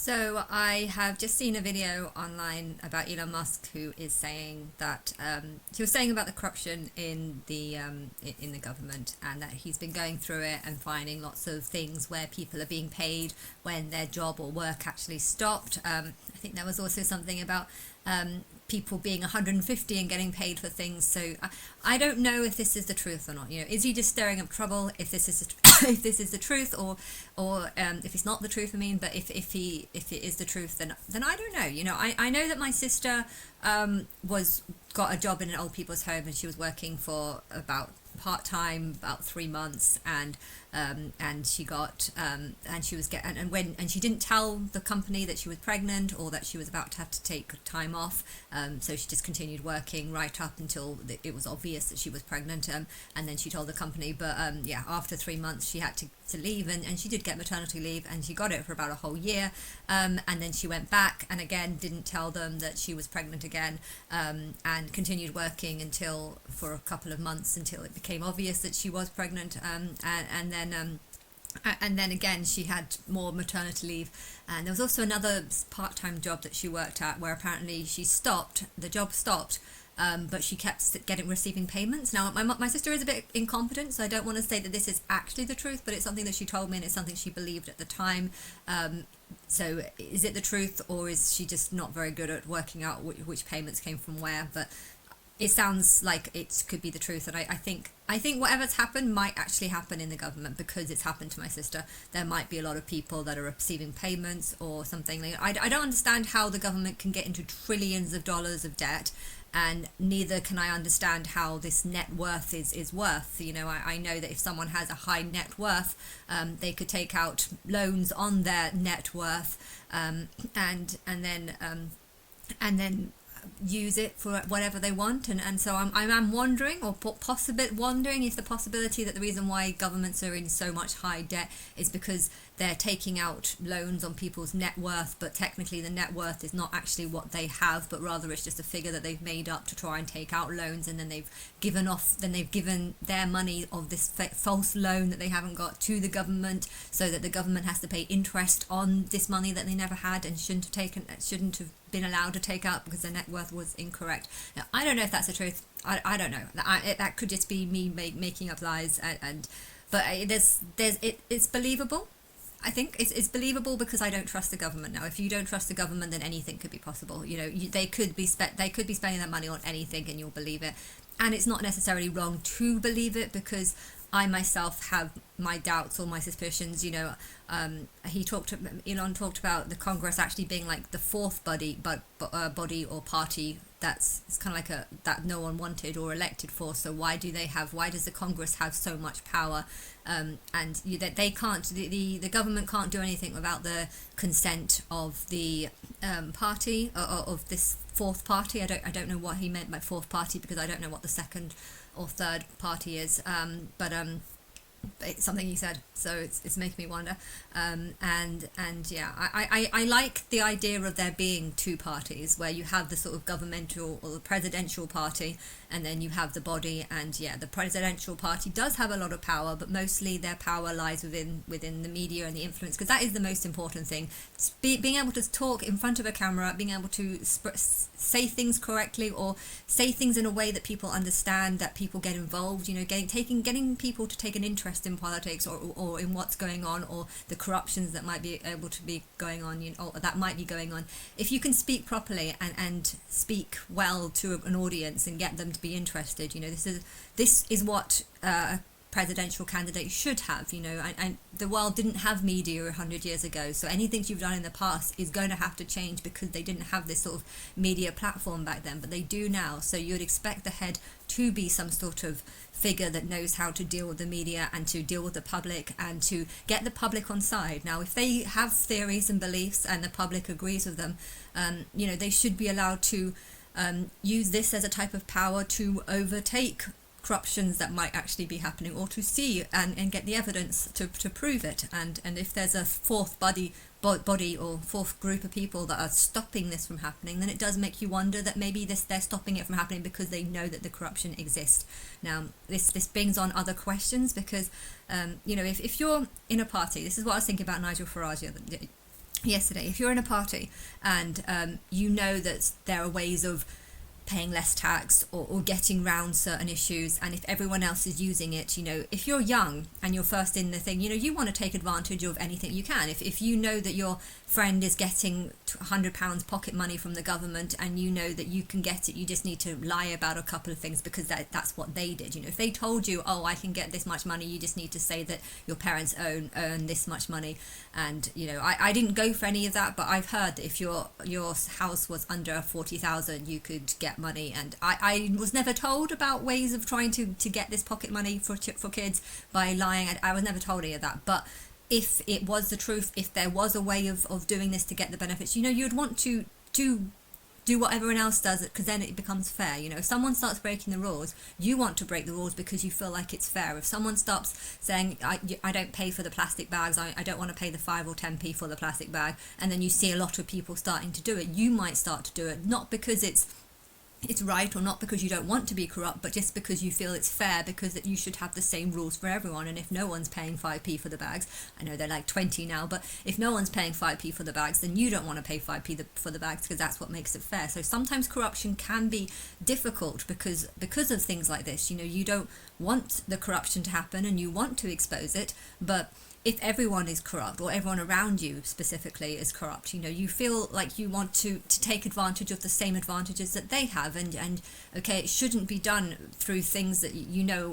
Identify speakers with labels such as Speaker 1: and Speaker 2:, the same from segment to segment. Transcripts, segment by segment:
Speaker 1: So I have just seen a video online about Elon Musk, who is saying that he was saying about the corruption in the government, and that he's been going through it and finding lots of things where people are being paid when their job or work actually stopped. I think there was also something about people being 150 and getting paid for things. So I don't know if this is the truth or not. Is he just stirring up trouble? If this is if this is the truth, or if it's not the truth, I mean. But if it is the truth, then I don't know. I know that my sister was got a job in an old people's home, and she was working for about part-time about 3 months, and she got and she was and she didn't tell the company that she was pregnant or that she was about to have to take time off, so she just continued working right up until it was obvious that she was pregnant, and then she told the company. But yeah, after 3 months she had to leave, and she did get maternity leave, and she got it for about a whole year, and then she went back and again didn't tell them that she was pregnant again, and continued working until for a couple of months until it became obvious that she was pregnant, and then again she had more maternity leave. And there was also another part-time job that she worked at where apparently the job stopped, but she kept receiving payments. Now, my sister is a bit incompetent, so I don't want to say that this is actually the truth, but it's something that she told me, and it's something she believed at the time. So is it the truth, or is she just not very good at working out which payments came from where? But it sounds like it could be the truth, and I think whatever's happened might actually happen in the government, because it's happened to my sister. There might be a lot of people that are receiving payments or something. I don't understand how the government can get into trillions of dollars of debt, and neither can I understand how this net worth is worth. I know that if someone has a high net worth, they could take out loans on their net worth, and then use it for whatever they want, and so I'm wondering, or possibly wondering, if the possibility that the reason why governments are in so much high debt is because they're taking out loans on people's net worth, but technically the net worth is not actually what they have, but rather it's just a figure that they've made up to try and take out loans, and then they've given their money of this false loan that they haven't got to the government, so that the government has to pay interest on this money that they never had and shouldn't have been allowed to take out because their net worth was incorrect. Now, I don't know if that's the truth. I don't know. That could just be me making up lies, but it's believable. I think it's believable because I don't trust the government. Now, if you don't trust the government, then anything could be possible. They could be spending that money on anything, and you'll believe it. And it's not necessarily wrong to believe it, because I myself have my doubts or my suspicions. Elon talked about the Congress actually being like the fourth body or party it's kind of like that no one wanted or elected for. So why does the Congress have so much power? And they can't, the government can't do anything without the consent of the party, or of this fourth party. I don't know what he meant by fourth party, because I don't know what the second or third party is, but it's something he said, so it's making me wonder. And yeah, I like the idea of there being two parties, where you have the sort of governmental or the presidential party, and then you have the body. And yeah, the presidential party does have a lot of power, but mostly their power lies within the media and the influence, because that is the most important thing. Being able to talk in front of a camera, being able to say things correctly, or say things in a way that people understand, that people get involved. Getting people to take an interest in politics, or in what's going on, or the corruptions that might be able to be going on, or that might be going on. If you can speak properly and speak well to an audience and get them to be interested, this is what presidential candidates should have. And the world didn't have media 100 years ago, so anything you've done in the past is going to have to change, because they didn't have this sort of media platform back then, but they do now. So you'd expect the head to be some sort of figure that knows how to deal with the media and to deal with the public and to get the public on side. Now, if they have theories and beliefs and the public agrees with them, they should be allowed to use this as a type of power to overtake corruptions that might actually be happening, or to see and get the evidence to prove it. And if there's a fourth body or fourth group of people that are stopping this from happening, then it does make you wonder that maybe they're stopping it from happening because they know that the corruption exists. Now, this brings on other questions, because if you're in a party, this is what I was thinking about Nigel Farage yesterday, if you're in a party and you know that there are ways of paying less tax, or getting round certain issues, and if everyone else is using it, if you're young and you're first in the thing, you want to take advantage of anything you can. If you know that your friend is getting £100 pocket money from the government, and you know that you can get it, you just need to lie about a couple of things because that's what they did. If they told you, oh, I can get this much money, you just need to say that your parents earn this much money. And I didn't go for any of that, but I've heard that if your house was under 40,000, you could get money. And I was never told about ways of trying to get this pocket money for kids by lying. I was never told any of that. But if it was the truth, if there was a way of doing this to get the benefits, you'd want to do what everyone else does, because then it becomes fair. If someone starts breaking the rules, you want to break the rules because you feel like it's fair. If someone stops saying, I don't pay for the plastic bags, I don't want to pay the 5 or 10p for the plastic bag, and then you see a lot of people starting to do it, you might start to do it, not because it's right, or not because you don't want to be corrupt, but just because you feel it's fair, because that you should have the same rules for everyone. And if no one's paying 5p for the bags, I know they're like 20 now, but if no one's paying 5p for the bags, then you don't want to pay 5p for the bags, because that's what makes it fair. So sometimes corruption can be difficult because of things like this. You don't want the corruption to happen and you want to expose it, but if everyone is corrupt, or everyone around you specifically is corrupt, you feel like you want to take advantage of the same advantages that they have, and okay, it shouldn't be done through things that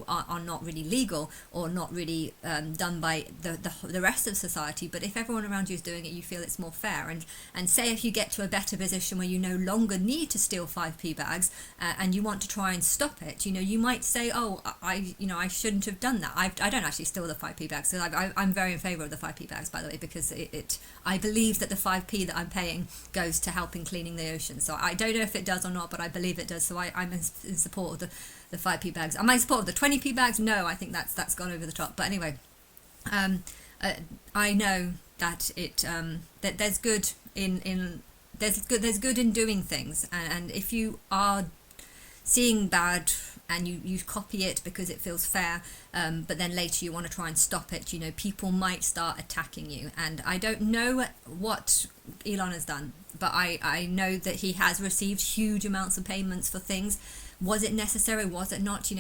Speaker 1: are not really legal, or not really done by the rest of society. But if everyone around you is doing it, you feel it's more fair. And say if you get to a better position where you no longer need to steal 5p bags, and you want to try and stop it, you might say, oh, I shouldn't have done that. I don't actually steal the 5p bags, so I'm very in favour of the 5p bags, by the way, because I believe that the 5p that I'm paying goes to helping cleaning the ocean. So I don't know if it does or not, but I believe it does. So I'm in support of the 5p bags. Am I in support of the 20p bags? No, I think that's gone over the top. But anyway, I know that that there's good there's good in doing things, and if you are seeing bad and you copy it because it feels fair, but then later you want to try and stop it, people might start attacking you. And I don't know what Elon has done, but I know that he has received huge amounts of payments for things. Was it necessary? Was it not?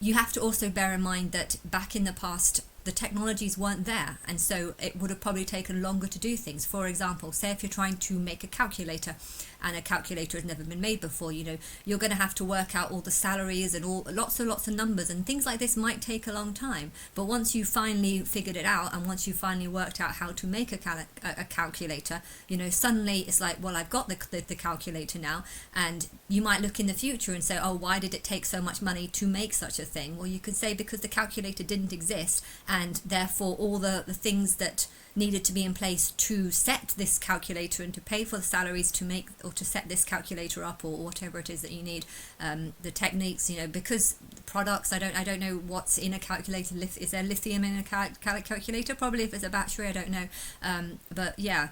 Speaker 1: You have to also bear in mind that back in the past, the technologies weren't there, and so it would have probably taken longer to do things. For example, say if you're trying to make a calculator, and a calculator has never been made before, you're going to have to work out all the salaries and lots of numbers, and things like this might take a long time. But once you finally figured it out, and once you finally worked out how to make a calculator, suddenly it's like, well, I've got the calculator now. And you might look in the future and say, oh, why did it take so much money to make such a thing? Well, you could say because the calculator didn't exist, and therefore all the things that needed to be in place to set this calculator and to pay for the salaries to make or to set this calculator up, or whatever it is that you need, the techniques, because products, I don't know what's in a calculator. Is there lithium in a calculator? Probably. If it's a battery, I don't know. But yeah,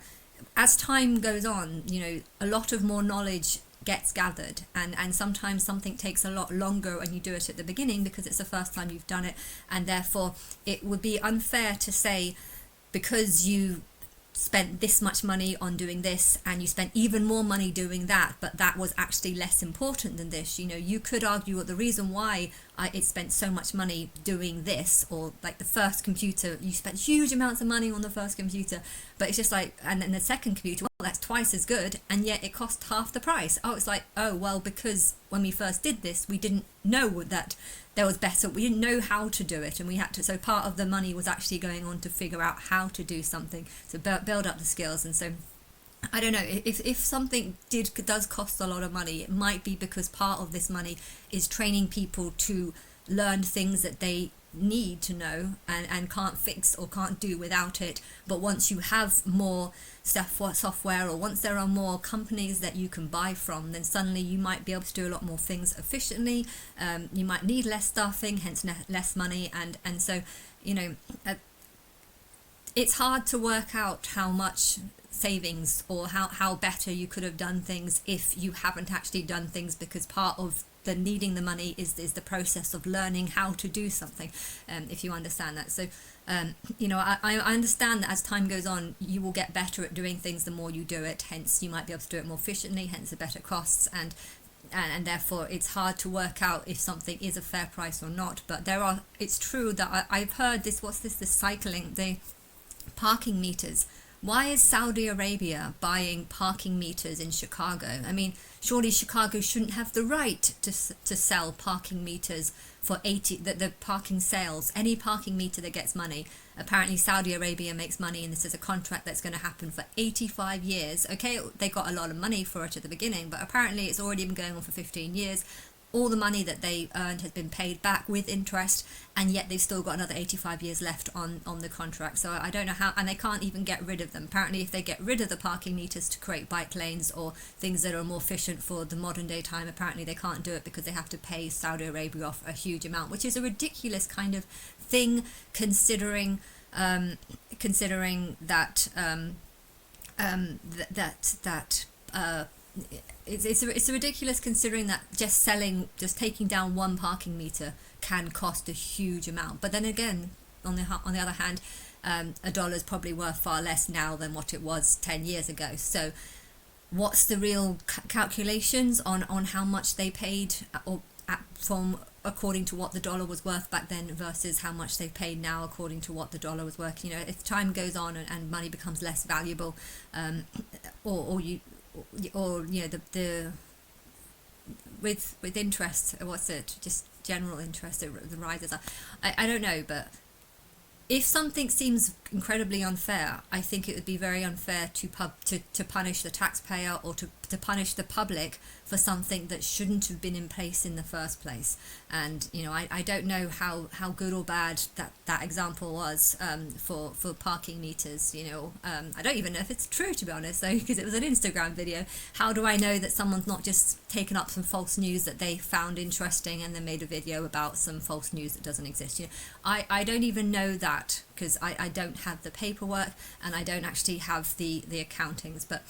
Speaker 1: as time goes on, a lot of more knowledge gets gathered, and sometimes something takes a lot longer when you do it at the beginning because it's the first time you've done it, and therefore it would be unfair to say, because you spent this much money on doing this and you spent even more money doing that, but that was actually less important than this. You could argue that the reason why it spent so much money doing this, or like the first computer, you spent huge amounts of money on the first computer, but it's just like, and then the second computer, well, that's twice as good, and yet it cost half the price. Oh, it's like, oh, well, because when we first did this, we didn't know that there was better, we didn't know how to do it, and we had to, so part of the money was actually going on to figure out how to do something, so build up the skills. And so I don't know, if something does cost a lot of money, it might be because part of this money is training people to learn things that they need to know and can't fix or can't do without it. But once you have more software, or once there are more companies that you can buy from, then suddenly you might be able to do a lot more things efficiently. You might need less staffing, hence less money, and so it's hard to work out how much savings or how better you could have done things if you haven't actually done things, because part of the needing the money is the process of learning how to do something, if you understand that. So I understand that as time goes on, you will get better at doing things the more you do it. Hence, you might be able to do it more efficiently. Hence, the better costs, and therefore it's hard to work out if something is a fair price or not. But it's true that I've heard this. What's this? The cycling, the parking meters. Why is Saudi Arabia buying parking meters in Chicago? I mean, surely Chicago shouldn't have the right to sell parking meters for 80, the parking sales, any parking meter that gets money. Apparently Saudi Arabia makes money, and this is a contract that's going to happen for 85 years. Okay, they got a lot of money for it at the beginning, but apparently it's already been going on for 15 years. All the money that they earned has been paid back with interest, and yet they've still got another 85 years left on the contract. So I don't know how, and they can't even get rid of them. Apparently if they get rid of the parking meters to create bike lanes or things that are more efficient for the modern day time, apparently they can't do it because they have to pay Saudi Arabia off a huge amount, which is a ridiculous kind of thing, considering that it's a ridiculous, considering that just taking down one parking meter can cost a huge amount. But then again, on the other hand, a dollar is probably worth far less now than what it was 10 years ago. So what's the real calculations on how much they paid from according to what the dollar was worth back then versus how much they paid now according to what the dollar was worth? If time goes on and money becomes less valuable, the with interest, what's it, just general interest, the rises up. I don't know, but if something seems incredibly unfair, I think it would be very unfair to punish the taxpayer or to punish the public for something that shouldn't have been in place in the first place. And I don't know how good or bad that example was for parking meters. I don't even know if it's true, to be honest, though, because it was an Instagram video. How do I know that someone's not just taken up some false news that they found interesting and then made a video about some false news that doesn't exist? I don't even know that, because I don't have the paperwork and I don't actually have the accountings. But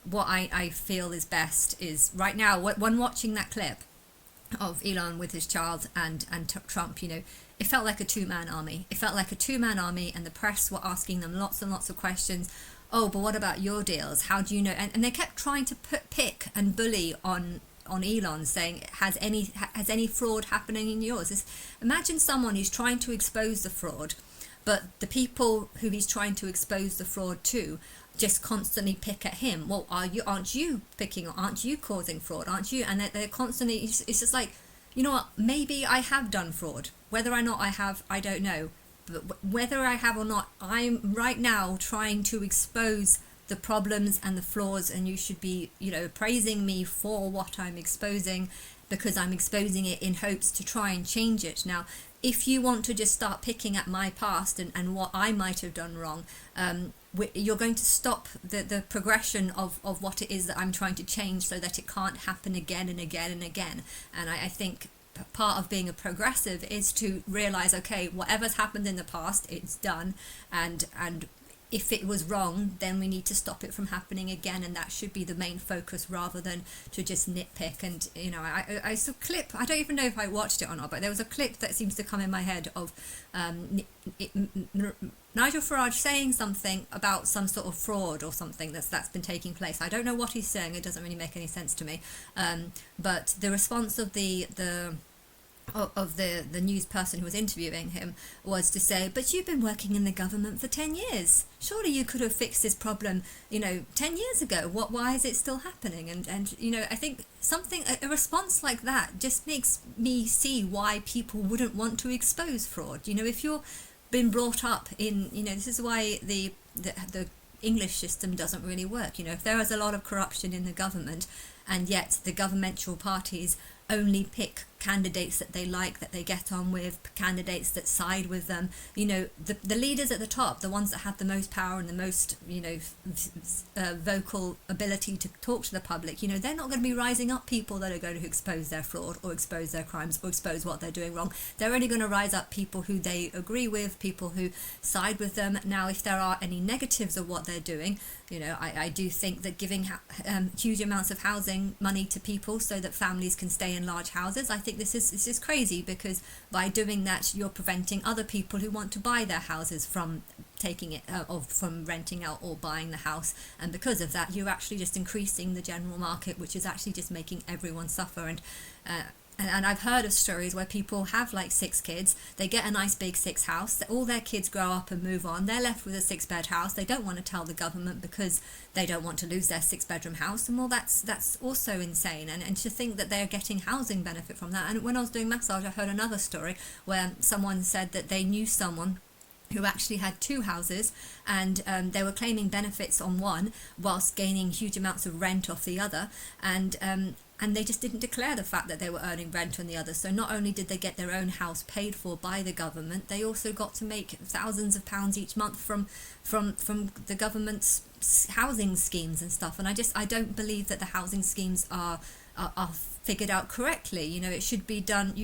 Speaker 1: what I feel is best is, right now, when watching that clip of Elon with his child and Trump, it felt like a two-man army. It felt like a two-man army, and the press were asking them lots and lots of questions. Oh, but what about your deals? How do you know? And they kept trying to pick and bully on Elon, saying, has any fraud happening in yours? Imagine someone who's trying to expose the fraud, but the people who he's trying to expose the fraud to just constantly pick at him. Well, aren't you picking, or aren't you causing fraud? Aren't you? And they're constantly, it's just like, you know what, maybe I have done fraud. Whether or not I have, I don't know. But whether I have or not, I'm right now trying to expose the problems and the flaws, and you should be, praising me for what I'm exposing, because I'm exposing it in hopes to try and change it. Now, if you want to just start picking at my past and what I might have done wrong, you're going to stop the progression of what it is that I'm trying to change, so that it can't happen again and again and again. And I think part of being a progressive is to realize, okay, whatever's happened in the past, it's done, and if it was wrong, then we need to stop it from happening again, and that should be the main focus, rather than to just nitpick. And I saw a clip, I don't even know if I watched it or not, but there was a clip that seems to come in my head of Nigel Farage saying something about some sort of fraud or something that's been taking place. I don't know what he's saying, it doesn't really make any sense to me, but the response of the news person who was interviewing him was to say, but you've been working in the government for 10 years. Surely you could have fixed this problem, 10 years ago. Why is it still happening? And I think a response like that just makes me see why people wouldn't want to expose fraud. If you're been brought up in, this is why the English system doesn't really work. If there is a lot of corruption in the government, and yet the governmental parties only pick candidates that they like, that they get on with, candidates that side with them. The leaders at the top, the ones that have the most power and the most, vocal ability to talk to the public, they're not going to be rising up people that are going to expose their fraud or expose their crimes or expose what they're doing wrong. They're only going to rise up people who they agree with, people who side with them. Now, if there are any negatives of what they're doing, I do think that giving huge amounts of housing money to people so that families can stay in large houses, I think think this is crazy, because by doing that you're preventing other people who want to buy their houses from taking it or from renting out or buying the house, and because of that you're actually just increasing the general market, which is actually just making everyone suffer. And I've heard of stories where people have like 6 kids, they get a nice big 6 house, all their kids grow up and move on, they're left with a 6-bed house, they don't want to tell the government because they don't want to lose their 6-bedroom house. And well, that's also insane. And to think that they're getting housing benefit from that. And when I was doing massage, I heard another story where someone said that they knew someone who actually had 2 houses, and they were claiming benefits on one whilst gaining huge amounts of rent off the other, and they just didn't declare the fact that they were earning rent on the other. So not only did they get their own house paid for by the government, they also got to make thousands of pounds each month from the government's housing schemes and stuff. And I don't believe that the housing schemes are figured out correctly. You know, it should be done.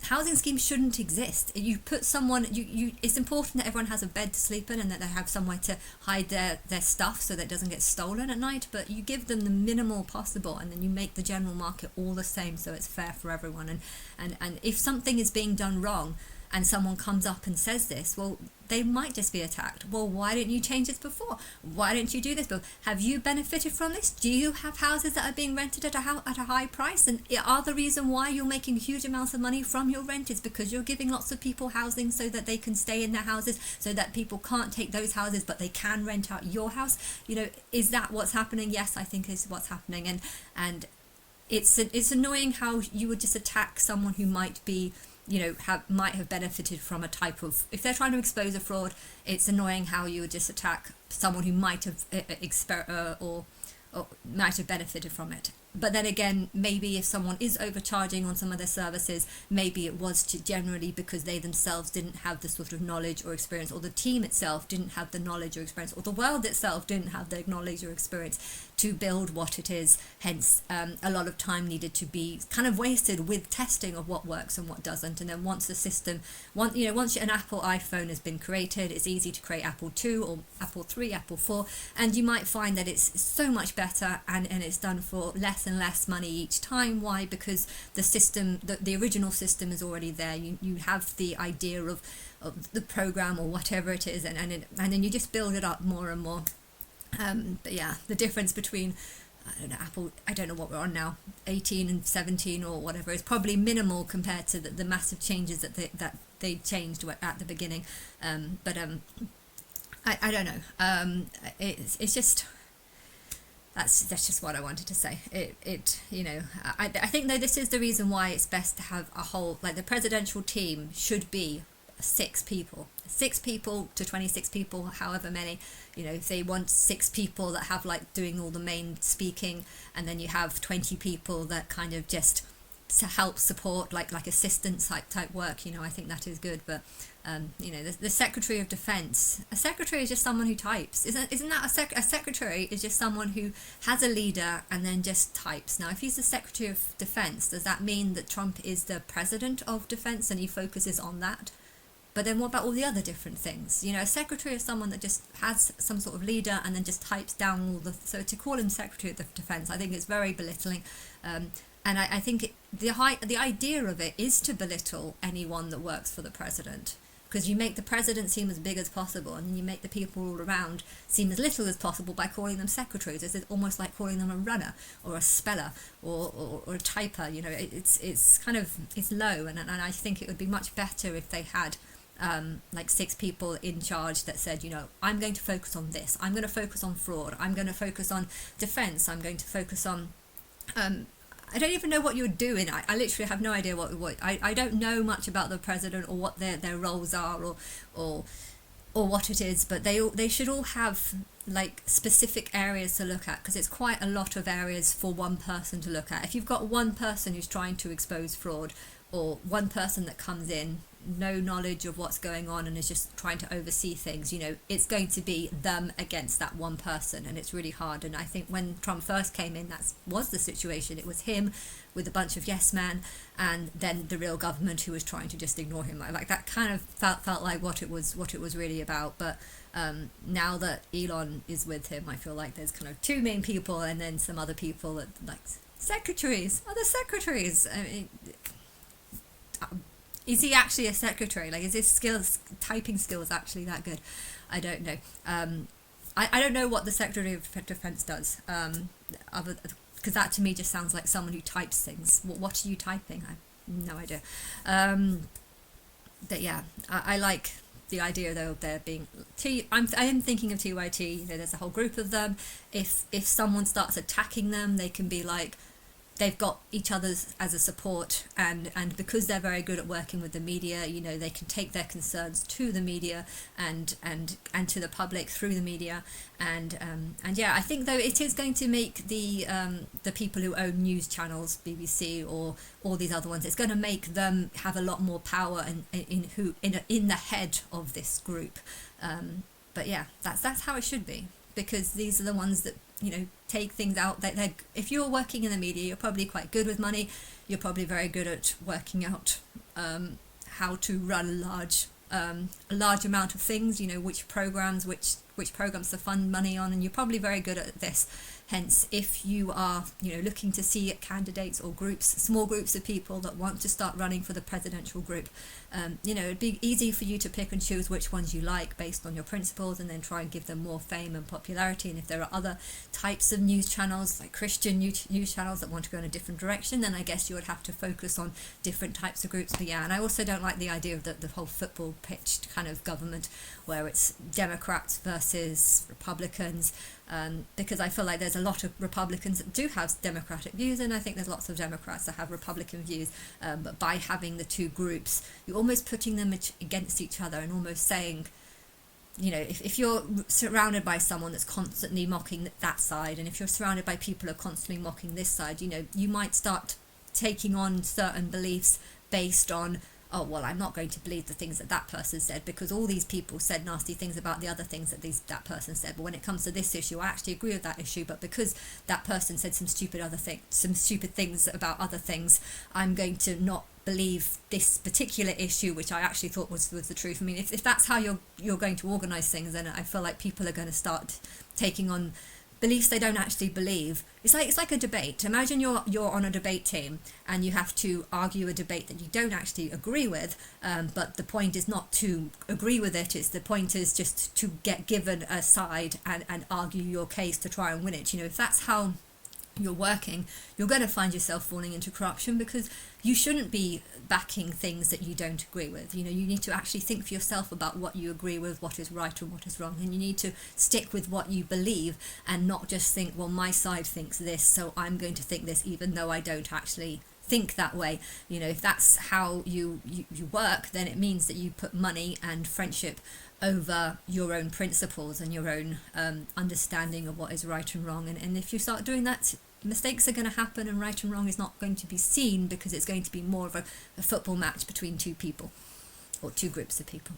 Speaker 1: Housing schemes shouldn't exist. You put someone, it's important that everyone has a bed to sleep in and that they have somewhere to hide their stuff so that it doesn't get stolen at night, but you give them the minimal possible, and then you make the general market all the same so it's fair for everyone. And if something is being done wrong and someone comes up and says this, well, they might just be attacked. Well, why didn't you change this before? Why didn't you do this before? Have you benefited from this? Do you have houses that are being rented at a high price? And are the reason why you're making huge amounts of money from your rent is because you're giving lots of people housing so that they can stay in their houses, so that people can't take those houses but they can rent out your house? You know, is that what's happening? Yes, I think is what's happening. And it's annoying how you would just attack someone who might be, you know, might have benefited from a type of, if they're trying to expose a fraud, it's annoying how you would just attack someone who might have or might have benefited from it. But then again, maybe if someone is overcharging on some of their services, maybe it was generally because they themselves didn't have the sort of knowledge or experience, or the team itself didn't have the knowledge or experience, or the world itself didn't have the knowledge or experience to build what it is. Hence, a lot of time needed to be kind of wasted with testing of what works and what doesn't. And then once the system, once an Apple iPhone has been created, it's easy to create Apple 2 or Apple 3, Apple 4, and you might find that it's so much better and it's done for less and less money each time. Why? Because the system, the original system is already there. You have the idea of the program or whatever it is, and then you just build it up more and more. But yeah, the difference between, I don't know, Apple, I don't know what we're on now, 18 and 17 or whatever, is probably minimal compared to the massive changes that they changed at the beginning. But I don't know. It's just, that's just what I wanted to say. I think that this is the reason why it's best to have a whole, like, the presidential team should be 6 people to 26 people, however many. You know, if they want 6 people that have like doing all the main speaking, and then you have 20 people that kind of just to help support like assistance type work, you know, I think that is good. But the Secretary of Defense, a secretary is just someone who types. Isn't that a secretary is just someone who has a leader and then just types? Now, if he's the Secretary of Defense, does that mean that Trump is the President of Defense and he focuses on that? But then what about all the other different things? You know, a secretary is someone that just has some sort of leader and then just types down all the... So to call him Secretary of the Defense, I think it's very belittling. And I think the idea of it is to belittle anyone that works for the president, because you make the president seem as big as possible, and then you make the people all around seem as little as possible by calling them secretaries. It's almost like calling them a runner or a speller or a typer. You know, it's kind of, it's low, and I think it would be much better if they had like 6 people in charge that said, you know, I'm going to focus on this, I'm going to focus on fraud, I'm going to focus on defense, I'm going to focus on I don't even know what you're doing. I literally have no idea what I don't know much about the president or what their roles are or what it is, but they should all have like specific areas to look at, because it's quite a lot of areas for one person to look at. If you've got one person who's trying to expose fraud, or one person that comes in, no knowledge of what's going on and is just trying to oversee things, you know, it's going to be them against that one person, and it's really hard. And I think when Trump first came in, that was the situation. It was him with a bunch of yes men, and then the real government who was trying to just ignore him. Like that kind of felt like what it was really about. But now that Elon is with him, I feel like there's kind of 2 main people and then some other people that, like, secretaries, other secretaries. I mean, Is he actually a secretary? Like, is his typing skills actually that good? I don't know. I don't know what the Secretary of Defense does. Other because that to me just sounds like someone who types things. What are you typing? I have no idea. But yeah, I like the idea though of there being I am thinking of TYT. You know, there's a whole group of them. If someone starts attacking them, they can be like, they've got each other's as a support, and because they're very good at working with the media, you know, they can take their concerns to the media and to the public through the media, and yeah, I think though it is going to make the people who own news channels, BBC or all these other ones, it's going to make them have a lot more power in the head of this group. But yeah, that's how it should be, because these are the ones that, you know, take things out. If you're working in the media, you're probably quite good with money. You're probably very good at working out how to run a large amount of things. You know, which programs to fund money on, and you're probably very good at this. Hence, if you are, you know, looking to see candidates or groups, small groups of people that want to start running for the presidential group, you know, it'd be easy for you to pick and choose which ones you like based on your principles, and then try and give them more fame and popularity. And if there are other types of news channels, like Christian news channels, that want to go in a different direction, then I guess you would have to focus on different types of groups. But yeah, and I also don't like the idea of the whole football pitched kind of government where it's Democrats versus Republicans. Because I feel like there's a lot of Republicans that do have democratic views, and I think there's lots of Democrats that have Republican views. But by having the two groups, you're almost putting them against each other, and almost saying, you know, if you're surrounded by someone that's constantly mocking that side, and if you're surrounded by people who are constantly mocking this side, you know, you might start taking on certain beliefs based on, oh, well, I'm not going to believe the things that person said because all these people said nasty things about the other things that person said. But when it comes to this issue, I actually agree with that issue. But because that person said some stupid things about other things, I'm going to not believe this particular issue, which I actually thought was the truth. I mean, if that's how you're going to organise things, then I feel like people are going to start taking on beliefs they don't actually believe. It's like a debate. Imagine you're on a debate team and you have to argue a debate that you don't actually agree with, but the point is not to agree with it. The point is just to get given a side and argue your case to try and win it. You know, if that's how you're working, you're going to find yourself falling into corruption, because you shouldn't be backing things that you don't agree with. You know, you need to actually think for yourself about what you agree with, what is right and what is wrong, and you need to stick with what you believe and not just think, well, my side thinks this, so I'm going to think this even though I don't actually think that way. You know, if that's how you work, then it means that you put money and friendship over your own principles and your own understanding of what is right and wrong. And if you start doing that, mistakes are going to happen, and right and wrong is not going to be seen, because it's going to be more of a football match between two people or two groups of people.